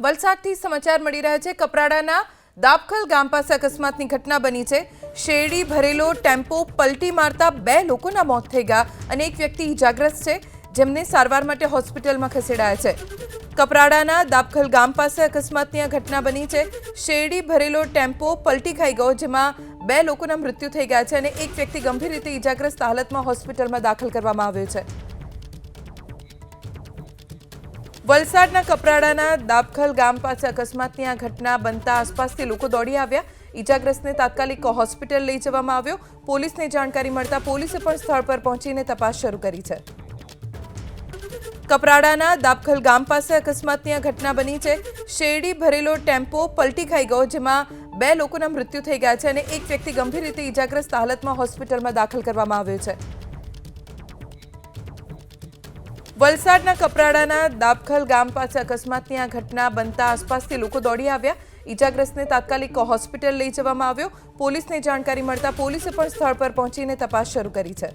વલસાડથી સમાચાર મળી રહ્યા છે। કપરાડાના દાપખલ ગામ પાસે અકસ્માતની ઘટના બની છે। શેરડી ભરેલો ટેમ્પો પલટી મારતા 2 લોકોના મોત થઈ ગયા અને એક વ્યક્તિ ઇજાગ્રસ્ત છે, જેમને સારવાર માટે હોસ્પિટલમાં ખસેડાયા છે। કપરાડાના દાપખલ ગામ પાસે અકસ્માતની આ ઘટના બની છે। શેરડી ભરેલો ટેમ્પો પલટી ખાઈ ગયો, જેમાં 2 લોકોના મૃત્યુ થઈ ગયા છે અને એક વ્યક્તિ ગંભીર રીતે ઇજાગ્રસ્ત હાલતમાં હોસ્પિટલમાં દાખલ કરવામાં આવ્યો છે। વલસાડના કપરાડાના દાપખલ ગામ પાસે અકસ્માતની આ ઘટના બનતા આસપાસથી લોકો દોડી આવ્યા। ઇજાગ્રસ્તને તાત્કાલિક હોસ્પિટલ લઈ જવામાં આવ્યો। પોલીસને જાણકારી મળતા પોલીસે પણ સ્થળ પર પહોંચીને તપાસ શરૂ કરી છે। કપરાડાના દાપખલ ગામ પાસે અકસ્માતની આ ઘટના બની છે। શેરડી ભરેલો ટેમ્પો પલટી ખાઈ ગયો, જેમાં 2 લોકોના મૃત્યુ થઈ ગયા છે અને એક વ્યક્તિ ગંભીર રીતે ઇજાગ્રસ્ત હાલતમાં હોસ્પિટલમાં દાખલ કરવામાં આવ્યો છે। વલસાડના કપરાડાના દાપખલ ગામ પાસે અકસ્માતની આ ઘટના બનતા આસપાસથી લોકો દોડી આવ્યા। ઇજાગ્રસ્તને તાત્કાલિક હોસ્પિટલ લઈ જવામાં આવ્યો। પોલીસને જાણકારી મળતા પોલીસે પણ સ્થળ પર પહોંચીને તપાસ શરૂ કરી છે।